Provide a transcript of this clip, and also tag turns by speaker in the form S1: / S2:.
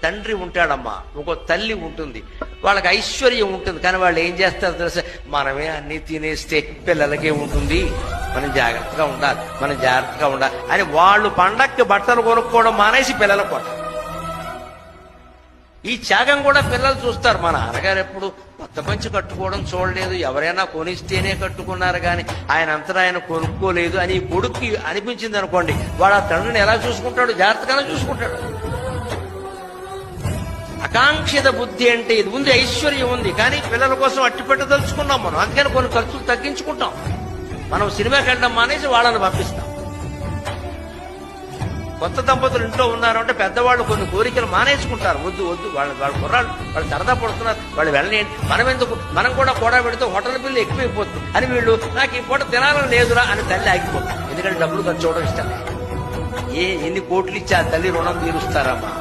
S1: తండ్రి ఉంటాడమ్మా, ఇంకో తల్లి ఉంటుంది, వాళ్ళకి ఐశ్వర్యం ఉంటుంది. కానీ వాళ్ళు ఏం చేస్తారో తెలుసా, మనమే అన్ని తినేస్తే పిల్లలకే ఉంటుంది, మనం జాగ్రత్తగా ఉండాలి అని వాళ్ళు పండక్కి బట్టలు కొనుక్కోవడం మానేసి పిల్లలకు కొట్టారు. ఈ త్యాగం కూడా పిల్లలు చూస్తారు. మా నాన్నగారు ఎప్పుడు కొత్త పంచి కట్టుకోవడం చూడలేదు, ఎవరైనా కొనిస్తేనే కట్టుకున్నారు కానీ ఆయన అంతటా ఆయన కొనుక్కోలేదు అని కొడుక్కి అనిపించింది అనుకోండి, వాడు ఆ తండ్రిని ఎలా చూసుకుంటాడు? జాగ్రత్తగానే చూసుకుంటాడు. ఆకాంక్షిత బుద్ధి అంటే ఇది ఉంది, ఐశ్వర్యం ఉంది, కానీ పిల్లల కోసం అట్టి పెట్టదలుచుకున్నాం మనం. అందుకని కొన్ని ఖర్చులు తగ్గించుకుంటాం. మనం సినిమాకి వెళ్ళడం మానేసి వాళ్ళని పంపిస్తాం. కొత్త దంపతులు ఇంట్లో ఉన్నారు అంటే పెద్దవాళ్ళు కొన్ని కోరికలు మానేసుకుంటారు. వద్దు వాళ్ళ కుర్రాళ్ళు వాళ్ళు సరదా పడుతున్నారు, వాళ్ళు వెళ్ళలేండి, మనం ఎందుకు, మనం కూడా పెడితే హోటల్ బిల్లు ఎక్కువైపోతుంది అని వీళ్ళు నాకు ఈ పూట తినాలని లేదురా అని తల్లి ఆగిపోతుంది. ఎందుకంటే డబ్బులు ఖర్చు అవడం ఇష్టం. ఎన్ని కోట్లు ఇచ్చి ఆ తల్లి రుణం తీరుస్తారమ్మా?